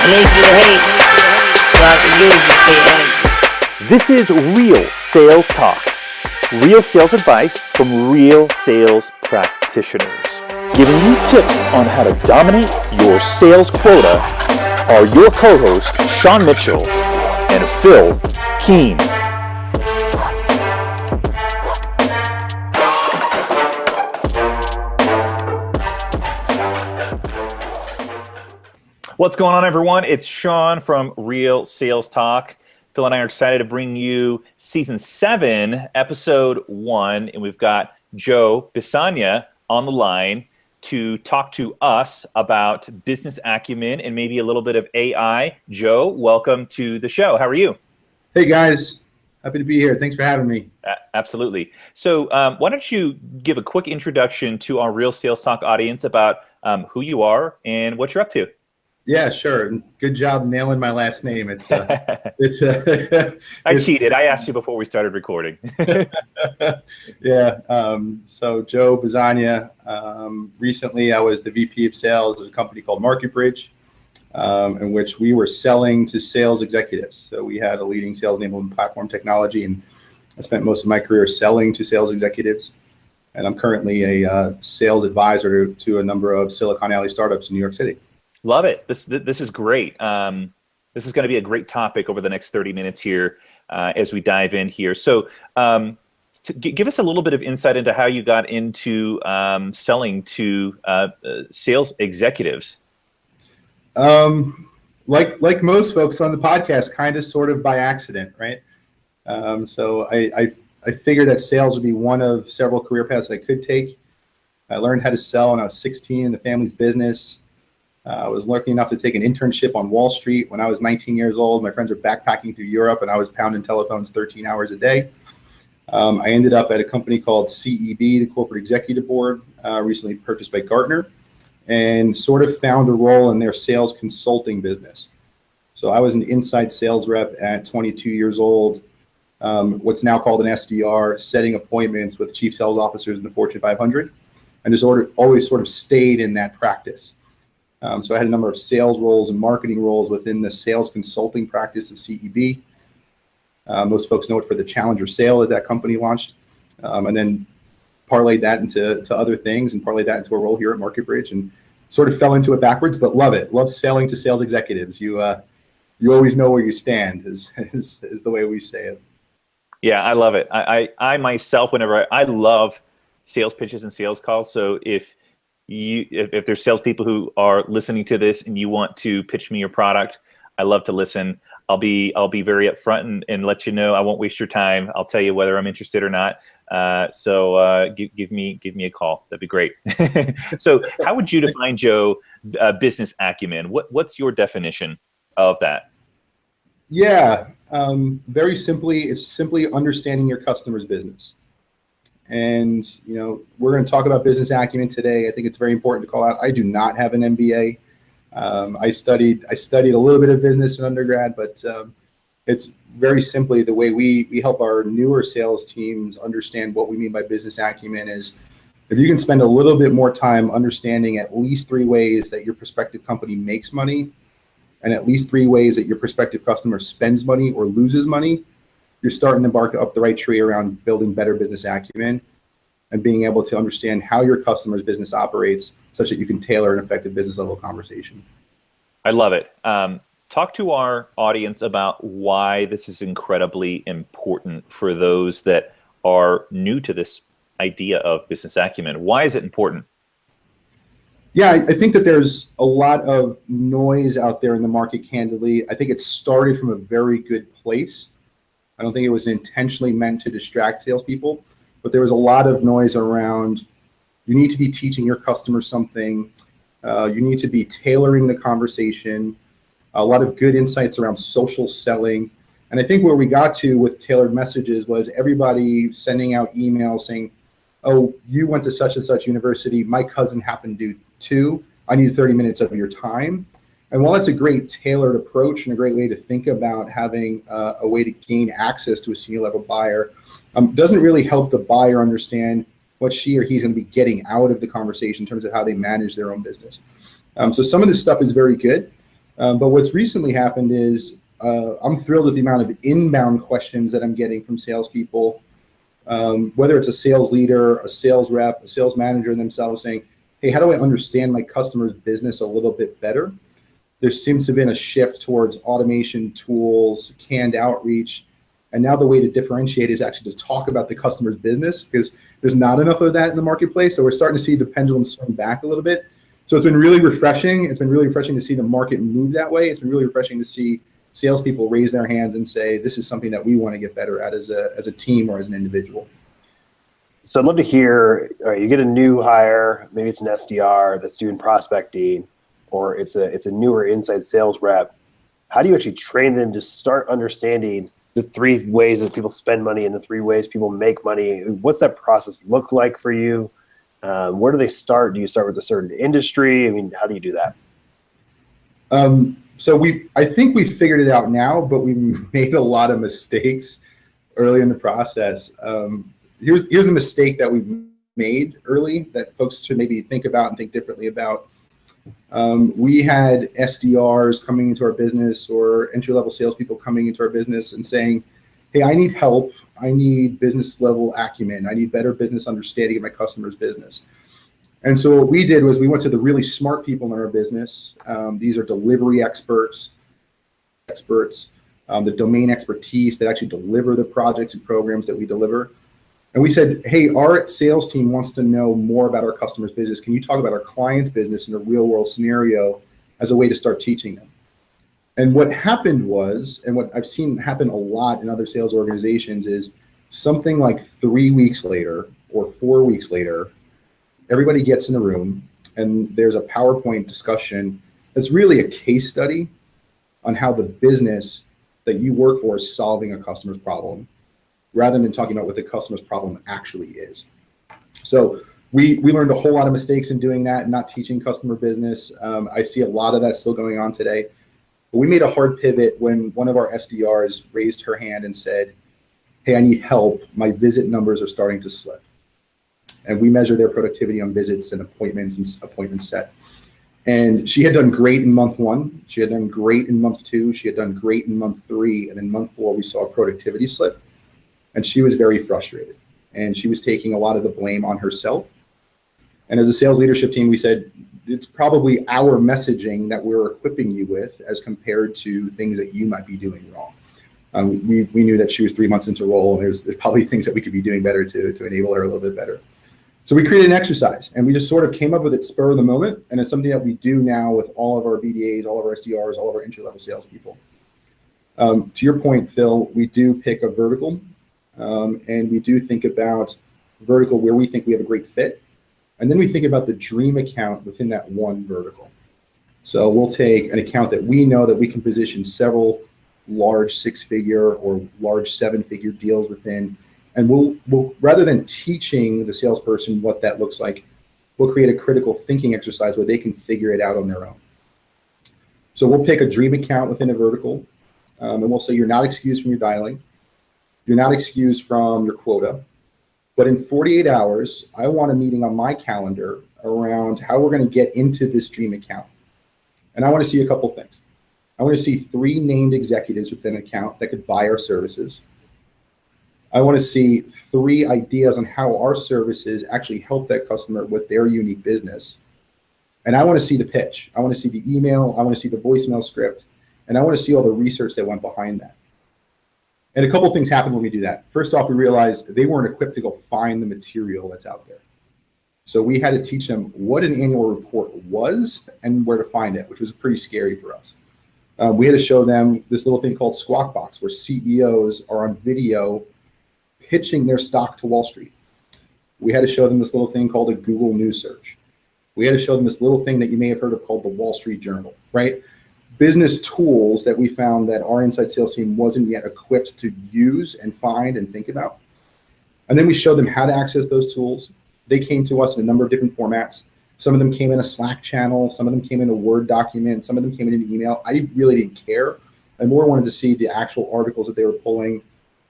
I need you to hate so I can use you for your energy. This is Real Sales Talk. Real sales advice from real sales practitioners. Giving you tips on how to dominate your sales quota are your co-hosts Sean Mitchell and Phil Keene. What's going on, everyone? It's Sean from Real Sales Talk. Phil and I are excited to bring you Season 7, Episode 1, and we've got Joe Bisagna on the line to talk to us about business acumen and maybe a little bit of AI. Joe, welcome to the show. How are you? Hey, guys. Happy to be here. Thanks for having me. Absolutely. So why don't you give a quick introduction to our Real Sales Talk audience about who you are and what you're up to? Yeah, sure. Good job nailing my last name. I cheated. I asked you before we started recording. Yeah. So Joe Bisagna. Recently, I was the VP of Sales at a company called MarketBridge, in which we were selling to sales executives. So we had a leading sales enablement platform technology, and I spent most of my career selling to sales executives. And I'm currently a sales advisor to a number of Silicon Valley startups in New York City. Love it. This is great. This is going to be a great topic over the next 30 minutes here as we dive in here. So give us a little bit of insight into how you got into selling to sales executives. Like most folks on the podcast, kind of sort of by accident, right? So I figured that sales would be one of several career paths I could take. I learned how to sell when I was 16 in the family's business. I was lucky enough to take an internship on Wall Street when I was 19 years old. My friends were backpacking through Europe, and I was pounding telephones 13 hours a day. I ended up at a company called CEB, the Corporate Executive Board, recently purchased by Gartner, and sort of found a role in their sales consulting business. So I was an inside sales rep at 22 years old, what's now called an SDR, setting appointments with chief sales officers in the Fortune 500, and just always sort of stayed in that practice. So I had a number of sales roles and marketing roles within the sales consulting practice of CEB. Most folks know it for the Challenger sale that company launched, and then parlayed that into other things and parlayed that into a role here at MarketBridge, and sort of fell into it backwards, but love it. Love selling to sales executives. You always know where you stand is the way we say it. Yeah, I love it. I myself, I love sales pitches and sales calls. So if there's salespeople who are listening to this and you want to pitch me your product, I love to listen. I'll be very upfront and let you know. I won't waste your time. I'll tell you whether I'm interested or not. So give me a call. That'd be great. So how would you define, Joe, business acumen? What's your definition of that? Yeah, very simply, it's simply understanding your customer's business. And, we're going to talk about business acumen today. I think it's very important to call out. I do not have an MBA. I studied a little bit of business in undergrad, but it's very simply the way we help our newer sales teams understand what we mean by business acumen is if you can spend a little bit more time understanding at least 3 ways that your prospective company makes money and at least 3 ways that your prospective customer spends money or loses money, you're starting to bark up the right tree around building better business acumen and being able to understand how your customer's business operates such that you can tailor an effective business level conversation. I love it. Talk to our audience about why this is incredibly important for those that are new to this idea of business acumen. Why is it important? Yeah, I think that there's a lot of noise out there in the market, candidly. I think it started from a very good place. I don't think it was intentionally meant to distract salespeople, but there was a lot of noise around you need to be teaching your customers something. You need to be tailoring the conversation. A lot of good insights around social selling. And I think where we got to with tailored messages was everybody sending out emails saying, oh, you went to such and such university. My cousin happened to do too. I need 30 minutes of your time. And while that's a great tailored approach and a great way to think about having a way to gain access to a senior level buyer, doesn't really help the buyer understand what she or he's going to be getting out of the conversation in terms of how they manage their own business. So some of this stuff is very good. But what's recently happened is I'm thrilled with the amount of inbound questions that I'm getting from salespeople, whether it's a sales leader, a sales rep, a sales manager themselves saying, hey, how do I understand my customer's business a little bit better? There seems to have been a shift towards automation tools, canned outreach. And now the way to differentiate is actually to talk about the customer's business, because there's not enough of that in the marketplace. So we're starting to see the pendulum swing back a little bit. So it's been really refreshing. It's been really refreshing to see the market move that way. It's been really refreshing to see salespeople raise their hands and say, this is something that we want to get better at as a team or as an individual. So I'd love to hear, all right, you get a new hire, maybe it's an SDR that's doing prospecting, or it's a newer inside sales rep. How do you actually train them to start understanding the 3 ways that people spend money and the 3 ways people make money? What's that process look like for you? Where do they start? Do you start with a certain industry? I mean, how do you do that? So I think we figured it out now, but we made a lot of mistakes early in the process. Here's the mistake that we've made early that folks should maybe think about and think differently about. We had SDRs coming into our business or entry-level salespeople coming into our business and saying, hey, I need help. I need business level acumen. I need better business understanding of my customer's business. And so what we did was we went to the really smart people in our business. These are delivery experts, the domain expertise that actually deliver the projects and programs that we deliver. And we said, hey, our sales team wants to know more about our customer's business. Can you talk about our client's business in a real world scenario as a way to start teaching them? And what happened was, and what I've seen happen a lot in other sales organizations is something like 3 weeks later or 4 weeks later, everybody gets in a room and there's a PowerPoint discussion that's really a case study on how the business that you work for is solving a customer's problem, rather than talking about what the customer's problem actually is. So we learned a whole lot of mistakes in doing that and not teaching customer business. I see a lot of that still going on today. But we made a hard pivot when one of our SDRs raised her hand and said, hey, I need help. My visit numbers are starting to slip. And we measure their productivity on visits and appointments and appointments set. And she had done great in month 1. She had done great in month 2. She had done great in month 3. And in month 4, we saw a productivity slip. And she was very frustrated. And she was taking a lot of the blame on herself. And as a sales leadership team, we said, it's probably our messaging that we're equipping you with as compared to things that you might be doing wrong. We knew that she was 3 months into role, and there's probably things that we could be doing better to enable her a little bit better. So we created an exercise, and we just sort of came up with it spur of the moment. And it's something that we do now with all of our BDAs, all of our SDRs, all of our entry-level salespeople. To your point, Phil, we do pick a vertical. And we do think about vertical where we think we have a great fit. And then we think about the dream account within that one vertical. So we'll take an account that we know that we can position several large 6-figure or large 7-figure deals within. And we'll rather than teaching the salesperson what that looks like, we'll create a critical thinking exercise where they can figure it out on their own. So we'll pick a dream account within a vertical, and we'll say you're not excused from your dialing. You're not excused from your quota, but in 48 hours, I want a meeting on my calendar around how we're going to get into this dream account. And I want to see a couple things. I want to see 3 named executives within an account that could buy our services. I want to see 3 ideas on how our services actually help that customer with their unique business. And I want to see the pitch. I want to see the email. I want to see the voicemail script. And I want to see all the research that went behind that. And a couple of things happen when we do that. First off, we realized they weren't equipped to go find the material that's out there. So we had to teach them what an annual report was and where to find it, which was pretty scary for us. We had to show them this little thing called Squawk Box, where CEOs are on video pitching their stock to Wall Street. We had to show them this little thing called a Google News search. We had to show them this little thing that you may have heard of called the Wall Street Journal, right? Business tools that we found that our inside sales team wasn't yet equipped to use and find and think about. And then we showed them how to access those tools. They came to us in a number of different formats. Some of them came in a Slack channel. Some of them came in a Word document. Some of them came in an email. I really didn't care. I more wanted to see the actual articles that they were pulling,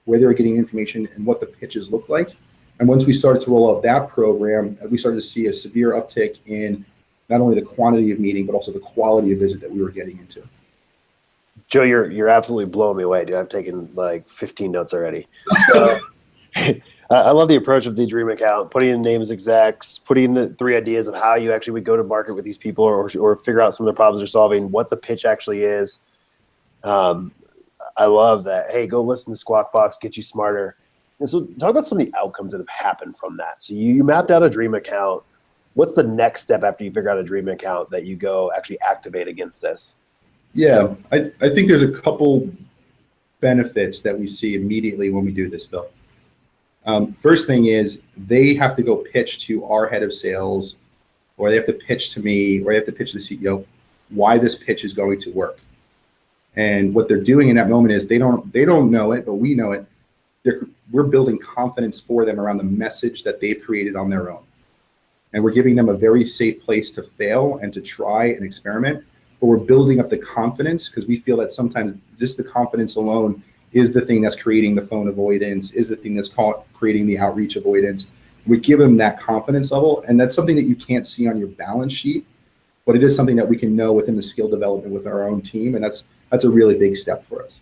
where they were getting information, and what the pitches looked like. And once we started to roll out that program, we started to see a severe uptick in not only the quantity of meeting, but also the quality of visit that we were getting into. Joe, you're absolutely blowing me away, dude. I've taken like 15 notes already. So I love the approach of the dream account, putting in names execs, putting in the 3 ideas of how you actually would go to market with these people, or figure out some of the problems they're solving, what the pitch actually is. I love that. Hey, go listen to Squawk Box, get you smarter. And so talk about some of the outcomes that have happened from that. So you mapped out a dream account. What's the next step after you figure out a dream account that you go actually activate against this? Yeah, I think there's a couple benefits that we see immediately when we do this, Phil. First thing is they have to go pitch to our head of sales, or they have to pitch to me, or they have to pitch to the CEO why this pitch is going to work. And what they're doing in that moment is they don't know it, but we know it. We're building confidence for them around the message that they've created on their own. And we're giving them a very safe place to fail and to try and experiment. But we're building up the confidence because we feel that sometimes just the confidence alone is the thing that's creating the phone avoidance, is the thing that's creating the outreach avoidance. We give them that confidence level, and that's something that you can't see on your balance sheet, but it is something that we can know within the skill development with our own team, and that's a really big step for us.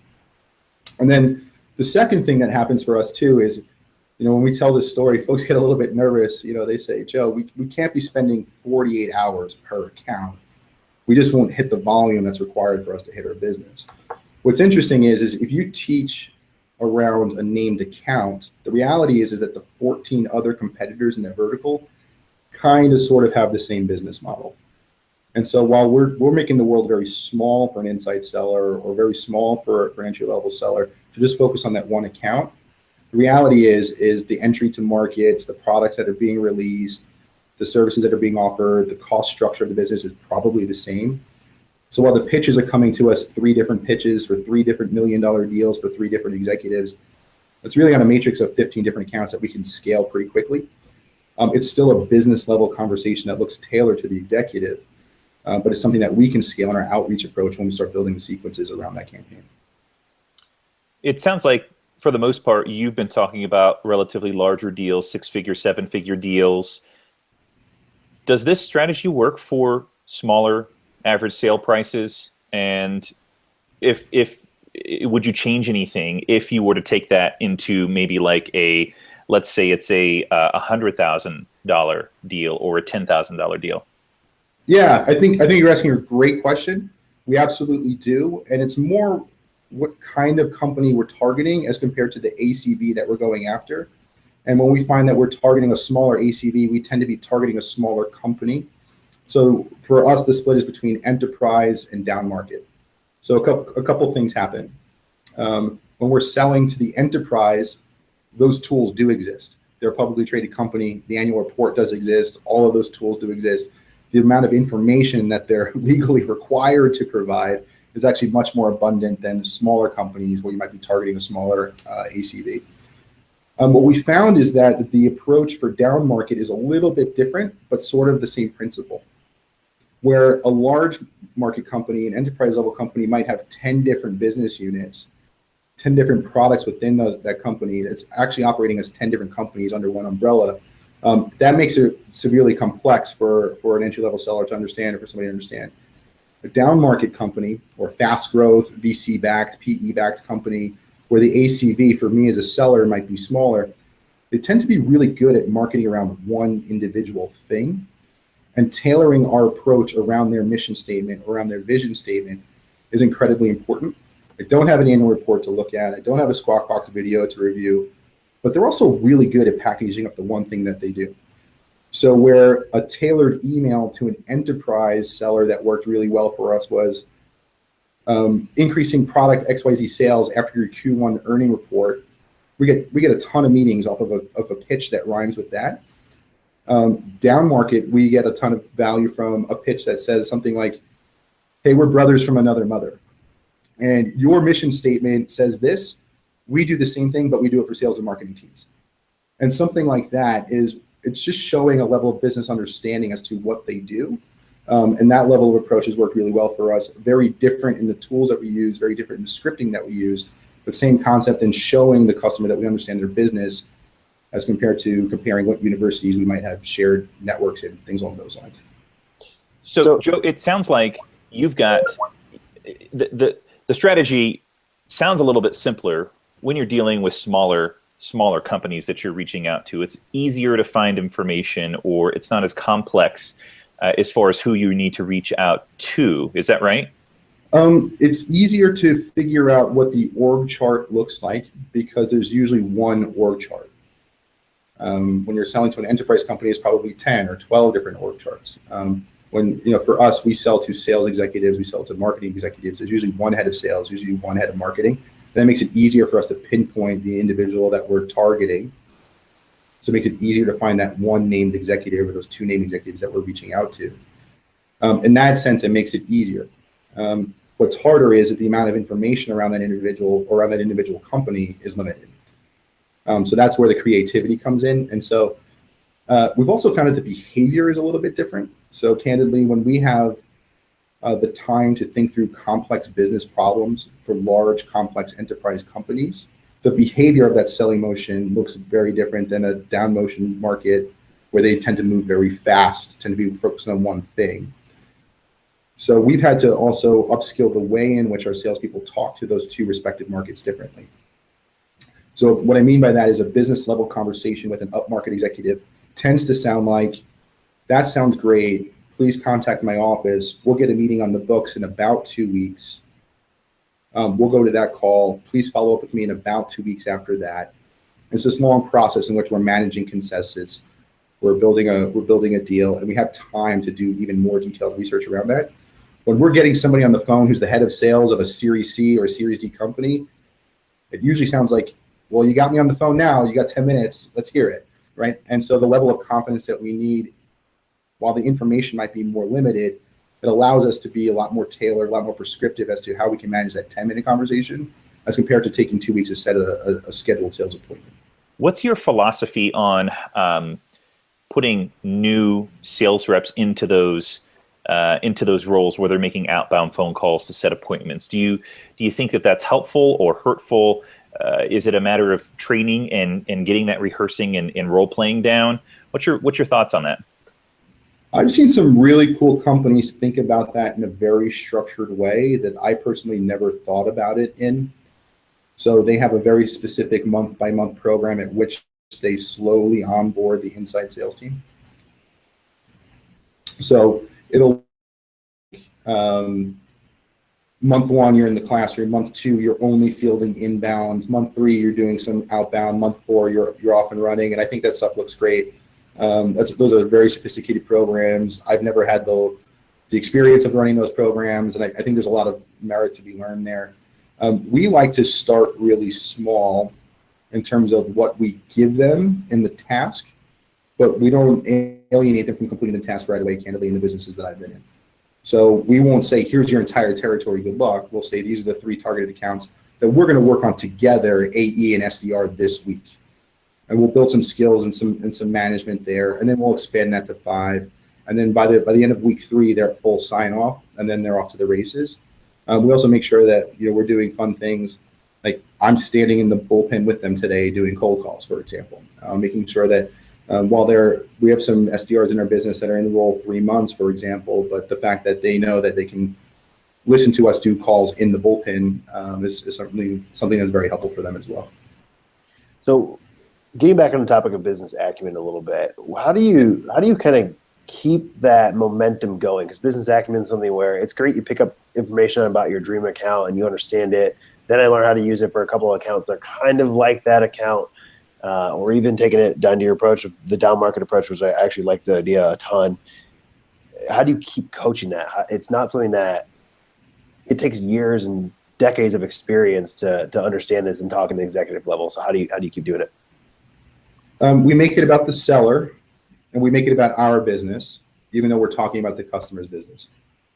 And then the second thing that happens for us too is, when we tell this story, folks get a little bit nervous. They say, Joe, we can't be spending 48 hours per account. We just won't hit the volume that's required for us to hit our business. What's interesting is if you teach around a named account, the reality is that the 14 other competitors in that vertical kind of sort of have the same business model. And so while we're making the world very small for an inside seller or very small for an entry-level seller to just focus on that one account, the reality is the entry to markets, the products that are being released, the services that are being offered, the cost structure of the business is probably the same. So while the pitches are coming to us, 3 different pitches for 3 different $1 million deals for 3 different executives, it's really on a matrix of 15 different accounts that we can scale pretty quickly. It's still a business level conversation that looks tailored to the executive, but it's something that we can scale in our outreach approach when we start building the sequences around that campaign. It sounds like, for the most part, you've been talking about relatively larger deals, 6-figure, 7-figure deals. Does this strategy work for smaller average sale prices? And if would you change anything if you were to take that into maybe like let's say it's a $100,000 deal or a $10,000 deal? Yeah, I think you're asking a great question. We absolutely do, and it's more what kind of company we're targeting as compared to the ACV that we're going after. And when we find that we're targeting a smaller ACV, we tend to be targeting a smaller company. So for us, the split is between enterprise and down market. So a couple things happen. When we're selling to the enterprise, those tools do exist. They're a publicly traded company. The annual report does exist. All of those tools do exist. The amount of information that they're legally required to provide is actually much more abundant than smaller companies where you might be targeting a smaller ACV. What we found is that the approach for down market is a little bit different, but sort of the same principle. Where a large market company, an enterprise level company, might have 10 different business units, 10 different products within that company. It's actually operating as 10 different companies under one umbrella. That makes it severely complex for an entry level seller to understand or for somebody to understand. A down market company or fast growth, VC backed, PE backed company, where the ACV for me as a seller might be smaller, they tend to be really good at marketing around one individual thing. And tailoring our approach around their mission statement, around their vision statement is incredibly important. I don't have an annual report to look at. I don't have a Squawk Box video to review, but they're also really good at packaging up the one thing that they do. So where a tailored email to an enterprise seller that worked really well for us was increasing product XYZ sales after your Q1 earning report. We get a ton of meetings off of a pitch that rhymes with that. Down market, we get a ton of value from a pitch that says something like, hey, we're brothers from another mother. And your mission statement says this. We do the same thing, but we do it for sales and marketing teams. And something like that it's just showing a level of business understanding as to what they do. And that level of approach has worked really well for us. Very different in the tools that we use, very different in the scripting that we use, but same concept in showing the customer that we understand their business as compared to comparing what universities we might have shared networks and things along those lines. So Joe, it sounds like you've got the strategy sounds a little bit simpler when you're dealing with smaller companies that you're reaching out to. It's easier to find information, or it's not as complex as far as who you need to reach out to. Is that right? It's easier to figure out what the org chart looks like because there's usually one org chart. When you're selling to an enterprise company, it's probably 10 or 12 different org charts. When, for us, we sell to sales executives, we sell to marketing executives. There's usually one head of sales, usually one head of marketing. That makes it easier for us to pinpoint the individual that we're targeting. So it makes it easier to find that one named executive or those two named executives that we're reaching out to. In that sense, it makes it easier. What's harder is that the amount of information around that individual or around that individual company is limited. So that's where the creativity comes in. And so we've also found that the behavior is a little bit different. So candidly, when we have the time to think through complex business problems for large, complex enterprise companies, the behavior of that selling motion looks very different than a down motion market where they tend to move very fast, tend to be focused on one thing. So we've had to also upskill the way in which our salespeople talk to those two respective markets differently. So what I mean by that is a business level conversation with an upmarket executive tends to sound like, that sounds great. Please contact my office. We'll get a meeting on the books in about 2 weeks. We'll go to that call. Please follow up with me in about 2 weeks after that. It's this long process in which we're managing consensus. We're building a deal, and we have time to do even more detailed research around that. When we're getting somebody on the phone who's the head of sales of a Series C or a Series D company, it usually sounds like, well, you got me on the phone now. You got 10 minutes. Let's hear it, right? And so the level of confidence that we need, while the information might be more limited, it allows us to be a lot more tailored, a lot more prescriptive as to how we can manage that 10-minute conversation as compared to taking 2 weeks to set a scheduled sales appointment. What's your philosophy on putting new sales reps into those roles where they're making outbound phone calls to set appointments? Do you think that that's helpful or hurtful? Is it a matter of training and getting that rehearsing and role playing down? What's your thoughts on that? I've seen some really cool companies think about that in a very structured way that I personally never thought about it in. So they have a very specific month-by-month program at which they slowly onboard the inside sales team. So it'll month 1, you're in the classroom. Month 2, you're only fielding inbound. Month 3, you're doing some outbound. Month 4, you're off and running. And I think that stuff looks great. Those are very sophisticated programs. I've never had the experience of running those programs, and I think there's a lot of merit to be learned there. We like to start really small in terms of what we give them in the task, but we don't alienate them from completing the task right away, candidly, in the businesses that I've been in. So we won't say, here's your entire territory, good luck. We'll say, these are the 3 targeted accounts that we're going to work on together, AE and SDR, this week. And we'll build some skills and some management there, and then we'll expand that to 5. And then by the end of week 3, they're at full sign off, and then they're off to the races. We also make sure that we're doing fun things, like I'm standing in the bullpen with them today doing cold calls, for example, making sure that while we have some SDRs in our business that are in the role 3 months, for example, but the fact that they know that they can listen to us do calls in the bullpen is something that's very helpful for them as well. So, getting back on the topic of business acumen a little bit, how do you kind of keep that momentum going? Because business acumen is something where it's great you pick up information about your dream account and you understand it. Then I learned how to use it for a couple of accounts that are kind of like that account, or even taking it down to your approach of the down market approach, which I actually like the idea a ton. How do you keep coaching that? It's not something that it takes years and decades of experience to understand this and talk in the executive level. So how do you keep doing it? We make it about the seller, and we make it about our business, even though we're talking about the customer's business.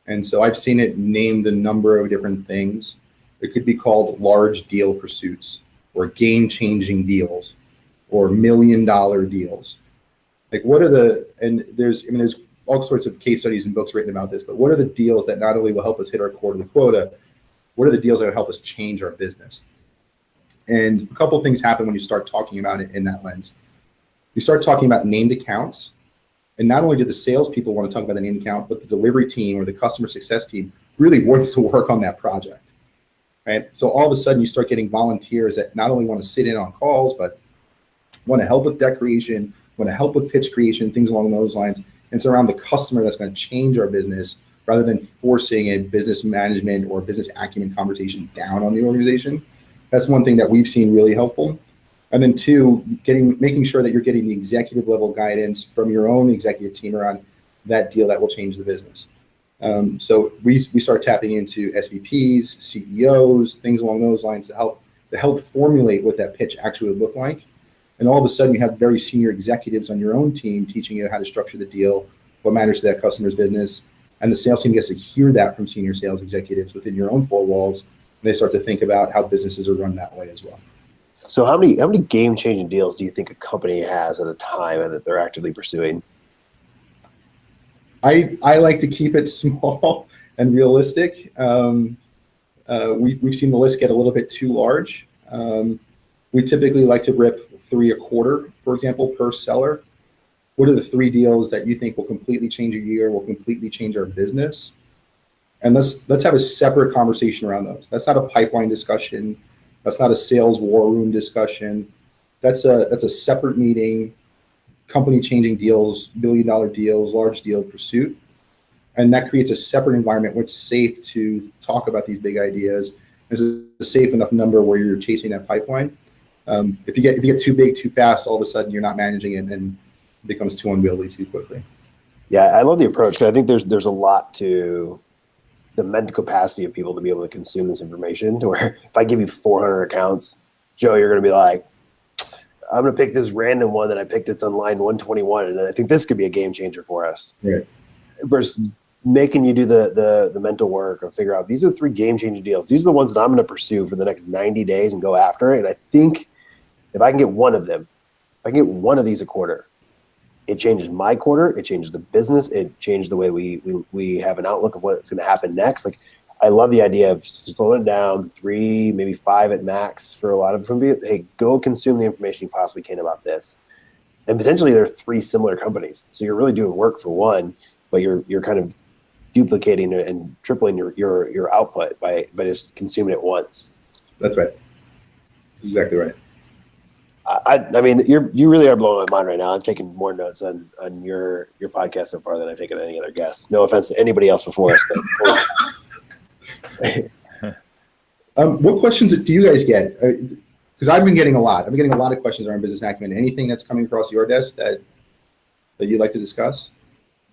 And so I've seen it named a number of different things. It could be called large deal pursuits, or game-changing deals, or $1 million deals. Like, there's all sorts of case studies and books written about this, but what are the deals that not only will help us hit our quarterly quota, what are the deals that will help us change our business? And a couple of things happen when you start talking about it in that lens. You start talking about named accounts, and not only do the salespeople want to talk about the named account, but the delivery team or the customer success team really wants to work on that project. right? So all of a sudden you start getting volunteers that not only want to sit in on calls, but want to help with deck creation, want to help with pitch creation, things along those lines. And it's around the customer that's going to change our business rather than forcing a business management or business acumen conversation down on the organization. That's one thing that we've seen really helpful. And then two, making sure that you're getting the executive level guidance from your own executive team around that deal that will change the business. So we start tapping into SVPs, CEOs, things along those lines to help formulate what that pitch actually would look like. And all of a sudden you have very senior executives on your own team teaching you how to structure the deal, what matters to that customer's business. And the sales team gets to hear that from senior sales executives within your own four walls. And they start to think about how businesses are run that way as well. So how many game-changing deals do you think a company has at a time and that they're actively pursuing? I like to keep it small and realistic. We've seen the list get a little bit too large. We typically like to rip 3 a quarter, for example, per seller. What are the 3 deals that you think will completely change a year, will completely change our business? And let's have a separate conversation around those. That's not a pipeline discussion. That's not a sales war room discussion. That's a separate meeting, company changing deals, $1 billion deals, large deal pursuit. And that creates a separate environment where it's safe to talk about these big ideas. There's a safe enough number where you're chasing that pipeline. If you get too big too fast, all of a sudden you're not managing it and it becomes too unwieldy too quickly. Yeah, I love the approach. I think there's a lot to the mental capacity of people to be able to consume this information, to where if I give you 400 accounts, Joe, you're going to be like, I'm going to pick this random one that I picked. It's on line 121. And I think this could be a game changer for us. Right. Versus making you do the mental work or figure out, these are 3 game-changing deals. These are the ones that I'm going to pursue for the next 90 days and go after it. And I think if I can get one of them, if I can get one of these a quarter, it changes my quarter, it changes the business, it changes the way we have an outlook of what's going to happen next. Like, I love the idea of slowing it down, 3, maybe 5 at max for a lot of them. Hey, go consume the information you possibly can about this. And potentially there are 3 similar companies. So you're really doing work for one, but you're kind of duplicating and tripling your output by just consuming it once. That's right. Exactly right. I mean, you really are blowing my mind right now. I'm taking more notes on your podcast so far than I've taken any other guest. No offense to anybody else before us, but what questions do you guys get? Because I've been getting a lot. I'm getting a lot of questions around business acumen. Anything that's coming across your desk that you'd like to discuss?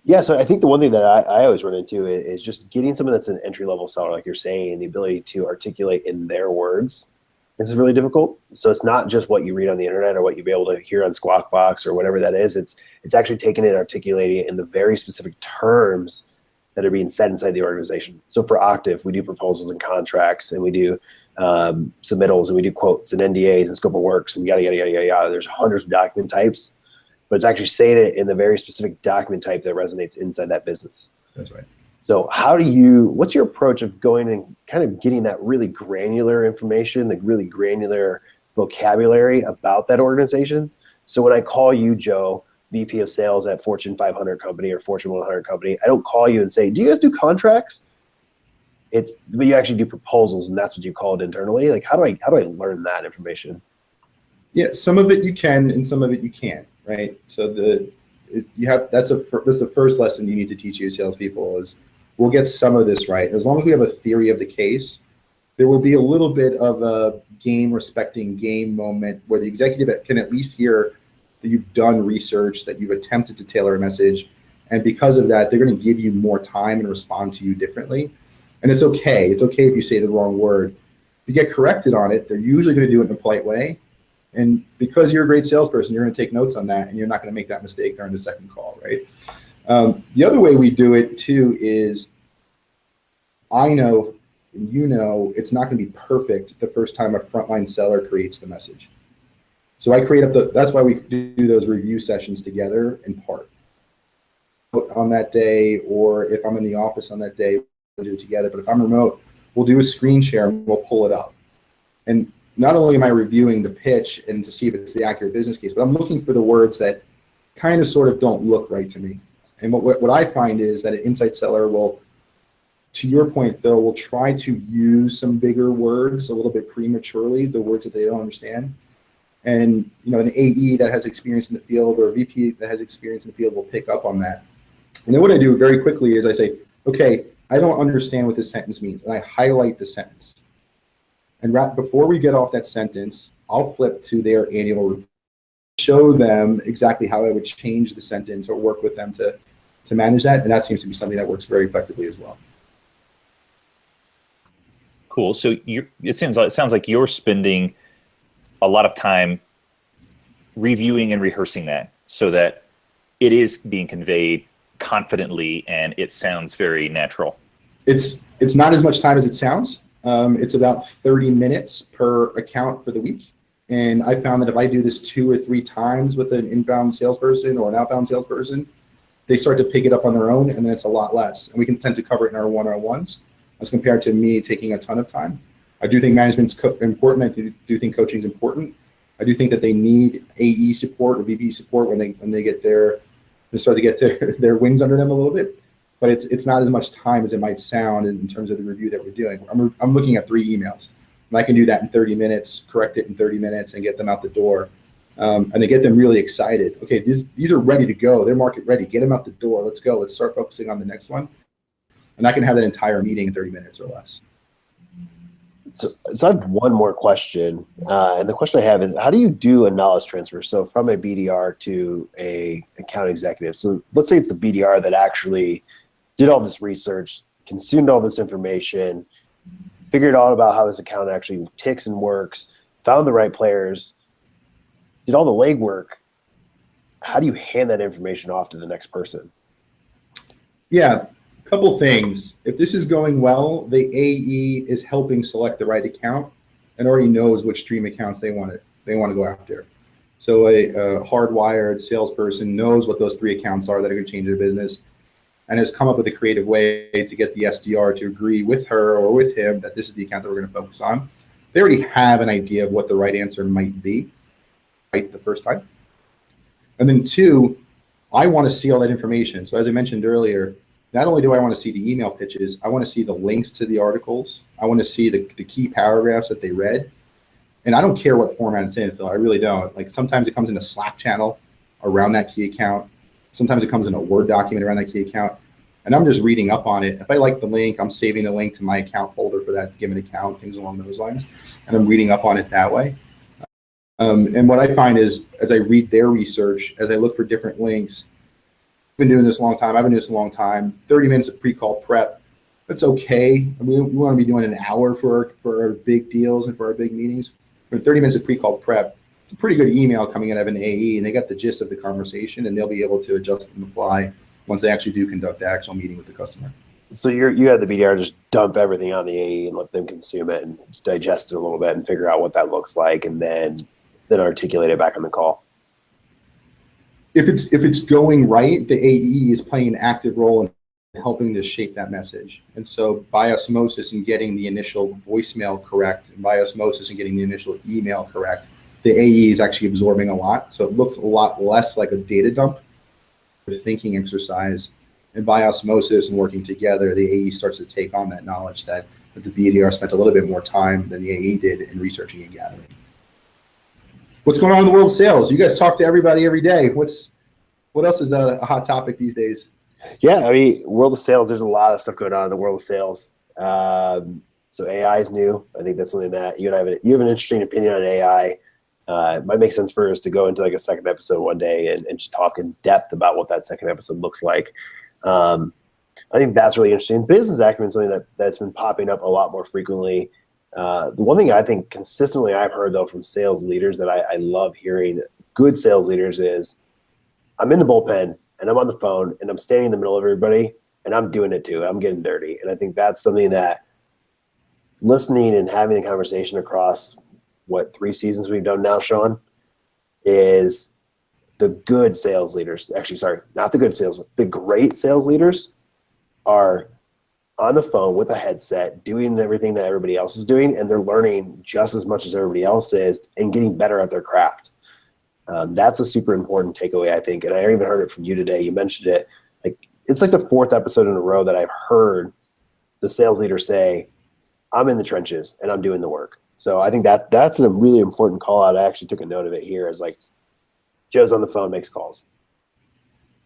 Yeah, so I think the one thing that I always run into is just getting someone that's an entry-level seller, like you're saying, and the ability to articulate in their words. This is really difficult. So it's not just what you read on the internet or what you'll be able to hear on Squawk Box or whatever that is. It's actually taking it and articulating it in the very specific terms that are being said inside the organization. So for Octave, we do proposals and contracts, and we do submittals, and we do quotes and NDAs and scope of works and yada, yada, yada, yada, yada. There's hundreds of document types, but it's actually saying it in the very specific document type that resonates inside that business. That's right. So what's your approach of going and kind of getting that really granular information, the really granular vocabulary about that organization? So when I call you, Joe, VP of sales at Fortune 500 company or Fortune 100 company, I don't call you and say, do you guys do contracts? But you actually do proposals, and that's what you call it internally. Like, how do I learn that information? Yeah, some of it you can, and some of it you can't, right? So that's the first lesson you need to teach your salespeople is we'll get some of this right. As long as we have a theory of the case, there will be a little bit of a game respecting game moment where the executive can at least hear that you've done research, that you've attempted to tailor a message. And because of that, they're going to give you more time and respond to you differently. And it's okay. It's okay if you say the wrong word. If you get corrected on it, they're usually going to do it in a polite way. And because you're a great salesperson, you're going to take notes on that, and you're not going to make that mistake during the second call, right? The other way we do it too is I know and you know it's not going to be perfect the first time a frontline seller creates the message. So I create that's why we do those review sessions together in part. On that day, or if I'm in the office on that day, we'll do it together. But if I'm remote, we'll do a screen share and we'll pull it up. And not only am I reviewing the pitch and to see if it's the accurate business case, but I'm looking for the words that kind of sort of don't look right to me. And what I find is that an inside seller will to your point, Phil, will try to use some bigger words a little bit prematurely, the words that they don't understand. And an AE that has experience in the field or a VP that has experience in the field will pick up on that. And then what I do very quickly is I say, okay, I don't understand what this sentence means. And I highlight the sentence. And before we get off that sentence, I'll flip to their annual report, show them exactly how I would change the sentence or work with them to manage that. And that seems to be something that works very effectively as well. Cool. So it sounds like you're spending a lot of time reviewing and rehearsing that so that it is being conveyed confidently and it sounds very natural. It's not as much time as it sounds. It's about 30 minutes per account for the week. And I found that if I do this 2 or 3 times with an inbound salesperson or an outbound salesperson, they start to pick it up on their own, and then it's a lot less. And we can tend to cover it in our one-on-ones as compared to me taking a ton of time. I do think management's important. I do think coaching is important. I do think that they need AE support or VP support when they start to get their wings under them a little bit. But it's not as much time as it might sound in terms of the review that we're doing. I'm looking at 3 emails, and I can do that in 30 minutes, correct it in 30 minutes, and get them out the door. And they get them really excited. Okay, these are ready to go. They're market ready. Get them out the door. Let's go. Let's start focusing on the next one. And I can have that entire meeting in 30 minutes or less. So I have one more question. And the question I have is, how do you do a knowledge transfer? So from a BDR to a account executive. So let's say it's the BDR that actually did all this research, consumed all this information, figured out about how this account actually ticks and works, found the right players, did all the legwork. How do you hand that information off to the next person? Yeah, a couple things. If this is going well, the AE is helping select the right account and already knows which dream accounts they want to go after. So a hardwired salesperson knows what those 3 accounts are that are going to change their business and has come up with a creative way to get the SDR to agree with her or with him that this is the account that we're going to focus on. They already have an idea of what the right answer might be, right, the first time. And then 2, I want to see all that information. So as I mentioned earlier, not only do I want to see the email pitches, I want to see the links to the articles. I want to see the key paragraphs that they read. And I don't care what format it's in, Phil. I really don't. Like sometimes it comes in a Slack channel around that key account. Sometimes it comes in a Word document around that key account. And I'm just reading up on it. If I like the link, I'm saving the link to my account folder for that given account, things along those lines. And I'm reading up on it that way. And what I find is, as I read their research, as I look for different links, I've been doing this a long time. I've been doing this a long time. 30 minutes of pre-call prep, that's okay. We want to be doing an hour for our big deals and for our big meetings. But 30 minutes of pre-call prep, it's a pretty good email coming in of an AE, and they got the gist of the conversation, and they'll be able to adjust on the fly once they actually do conduct the actual meeting with the customer. So you had the BDR just dump everything on the AE and let them consume it and digest it a little bit and figure out what that looks like, and then articulate it back on the call. If it's going right, the AE is playing an active role in helping to shape that message. And so by osmosis and getting the initial voicemail correct, and by osmosis and getting the initial email correct, the AE is actually absorbing a lot. So it looks a lot less like a data dump, a thinking exercise. And by osmosis and working together, the AE starts to take on that knowledge that the BDR spent a little bit more time than the AE did in researching and gathering. What's going on in the world of sales? You guys talk to everybody every day. What else is a hot topic these days? Yeah, I mean, world of sales, there's a lot of stuff going on in the world of sales. So AI is new. I think that's something that you have an interesting opinion on AI. It might make sense for us to go into like a second episode one day and just talk in depth about what that second episode looks like. I think that's really interesting. Business acumen is something that's been popping up a lot more frequently. The one thing I think consistently I've heard, though, from sales leaders that I love hearing, good sales leaders, is I'm in the bullpen and I'm on the phone and I'm standing in the middle of everybody and I'm doing it too. I'm getting dirty. And I think that's something that listening and having the conversation across, 3 seasons we've done now, Sean, is the good sales leaders. Actually, sorry, not the good sales. The great sales leaders are on the phone with a headset, doing everything that everybody else is doing, and they're learning just as much as everybody else is and getting better at their craft. That's a super important takeaway, I think. And I even heard it from you today. You mentioned it. Like, it's like the 4th episode in a row that I've heard the sales leader say, I'm in the trenches and I'm doing the work. So I think that's a really important call out. I actually took a note of it here as like Joe's on the phone, makes calls.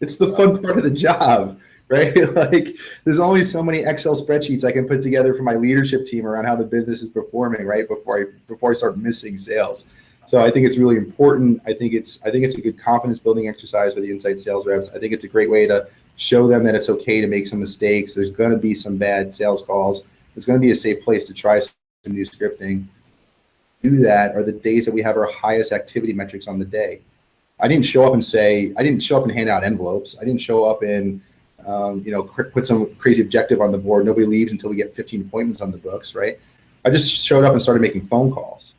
It's the fun part of the job, right? Like there's only so many Excel spreadsheets I can put together for my leadership team around how the business is performing, right? Before I start missing sales. So I think it's really important. I think it's a good confidence building exercise for the inside sales reps. I think it's a great way to show them that it's okay to make some mistakes. There's going to be some bad sales calls. There's going to be a safe place to try some new scripting. Do that are the days that we have our highest activity metrics on the day. I didn't show up and hand out envelopes. I didn't show up and put some crazy objective on the board. Nobody leaves until we get 15 appointments on the books, right? I just showed up and started making phone calls.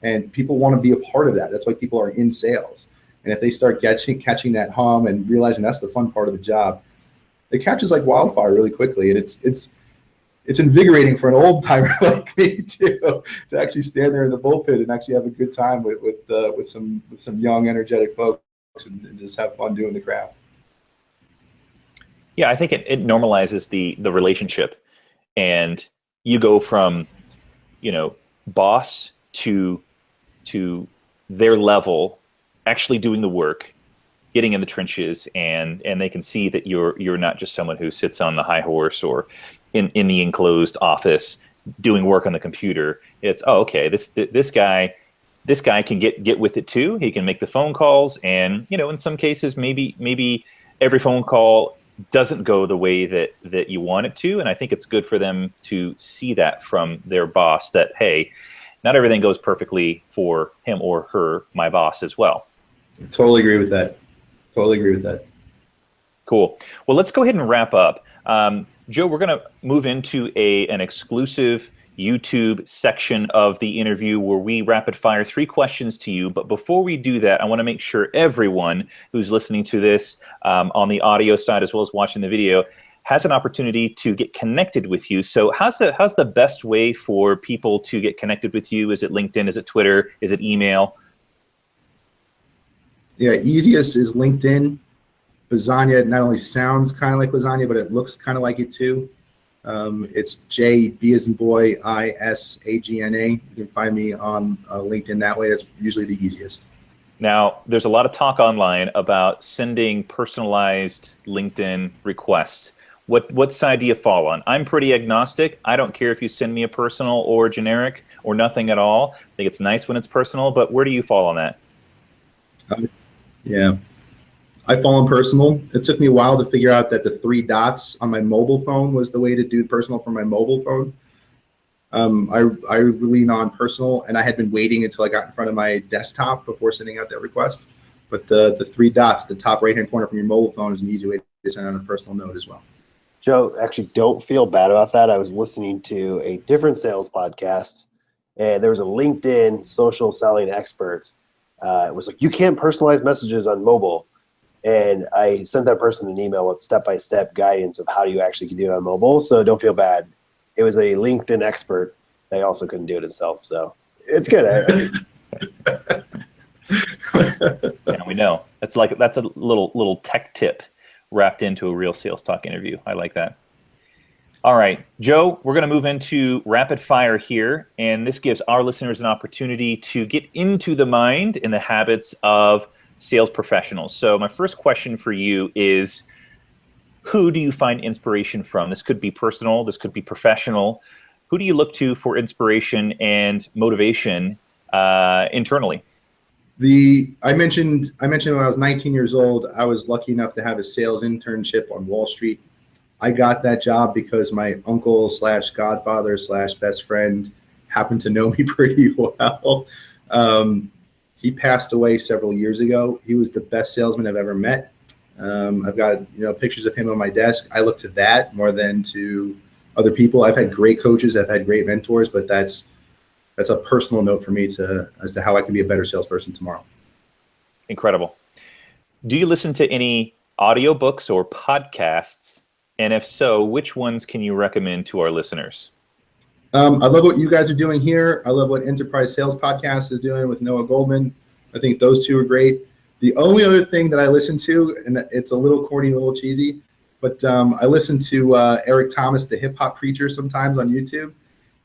And people want to be a part of that. That's why people are in sales. And if they start catching that hum and realizing that's the fun part of the job, it catches like wildfire really quickly. And it's invigorating for an old timer like me too, to actually stand there in the bullpen and actually have a good time with some young, energetic folks and just have fun doing the craft. Yeah, I think it normalizes the relationship, and you go from, boss to their level, actually doing the work, getting in the trenches, and they can see that you're not just someone who sits on the high horse or in the enclosed office doing work on the computer. It's okay, this guy can get with it too. He can make the phone calls, and in some cases maybe every phone call doesn't go the way that you want it to, and I think it's good for them to see that from their boss, that hey, not everything goes perfectly for him or her, my boss as well. Totally agree with that. Cool. Well, let's go ahead and wrap up. Joe, we're going to move into an exclusive YouTube section of the interview where we rapid fire 3 questions to you. But before we do that, I want to make sure everyone who's listening to this on the audio side as well as watching the video has an opportunity to get connected with you. So how's the best way for people to get connected with you? Is it LinkedIn? Is it Twitter? Is it email? Yeah, easiest is LinkedIn. Bisagna not only sounds kind of like lasagna, but it looks kind of like it too. It's JB as in boy, ISAGNA. You can find me on LinkedIn that way. That's usually the easiest. Now, there's a lot of talk online about sending personalized LinkedIn requests. What side do you fall on? I'm pretty agnostic. I don't care if you send me a personal or generic or nothing at all. I think it's nice when it's personal, but where do you fall on that? Yeah, I fall on personal. It took me a while to figure out that the 3 dots on my mobile phone was the way to do personal from my mobile phone. I lean on personal, and I had been waiting until I got in front of my desktop before sending out that request. But the 3 dots, the top right-hand corner from your mobile phone, is an easy way to send out a personal note as well. Joe, actually, don't feel bad about that. I was listening to a different sales podcast, and there was a LinkedIn social selling expert. It was like, you can't personalize messages on mobile. And I sent that person an email with step-by-step guidance of how you actually can do it on mobile. So don't feel bad. It was a LinkedIn expert that also couldn't do it himself. So it's good. Yeah, we know. That's a little tech tip wrapped into a real sales talk interview. I like that. All right, Joe, we're going to move into rapid fire here, and this gives our listeners an opportunity to get into the mind and the habits of sales professionals. So my first question for you is, who do you find inspiration from? This could be personal, this could be professional. Who do you look to for inspiration and motivation internally? I mentioned when I was 19 years old, I was lucky enough to have a sales internship on Wall Street. I got that job because my uncle / godfather / best friend happened to know me pretty well. He passed away several years ago. He was the best salesman I've ever met. I've got pictures of him on my desk. I look to that more than to other people. I've had great coaches, I've had great mentors, but that's a personal note for me as to how I can be a better salesperson tomorrow. Incredible. Do you listen to any audiobooks or podcasts? And if so, which ones can you recommend to our listeners? I love what you guys are doing here. I love what Enterprise Sales Podcast is doing with Noah Goldman. I think those 2 are great. The only other thing that I listen to, and it's a little corny, a little cheesy, But I listen to Eric Thomas, the hip hop preacher, sometimes on YouTube.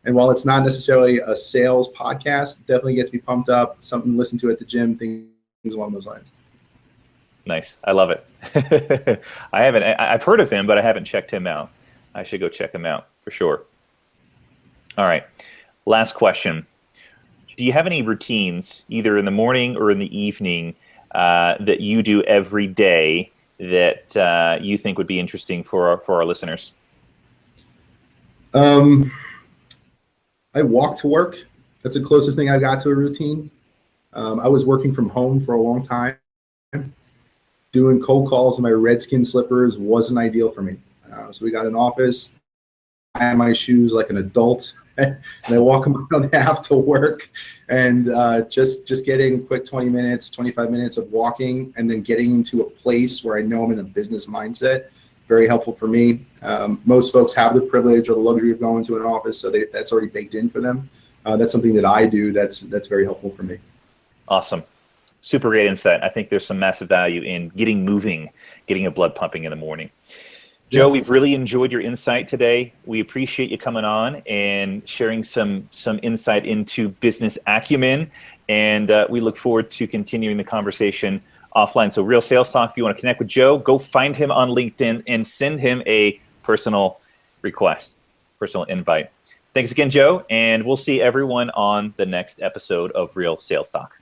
And while it's not necessarily a sales podcast, it definitely gets me pumped up. Something to listen to at the gym, things along those lines. Nice. I love it. I've heard of him, but I haven't checked him out. I should go check him out for sure. All right. Last question. Do you have any routines, either in the morning or in the evening, that you do every day that you think would be interesting for our listeners? I walk to work. That's the closest thing I got to a routine. I was working from home for a long time. Doing cold calls in my Redskin slippers wasn't ideal for me. So we got an office. I have my shoes like an adult, and I walk around half to work, and just getting quick 20 minutes, 25 minutes of walking, and then getting into a place where I know I'm in a business mindset. Very helpful for me. Most folks have the privilege or the luxury of going to an office, so that's already baked in for them. That's something that I do that's very helpful for me. Awesome. Super great insight. I think there's some massive value in getting moving, getting your blood pumping in the morning. Joe, we've really enjoyed your insight today. We appreciate you coming on and sharing some insight into business acumen, and we look forward to continuing the conversation offline. So Real Sales Talk, if you want to connect with Joe, go find him on LinkedIn and send him a personal request, personal invite. Thanks again, Joe, and we'll see everyone on the next episode of Real Sales Talk.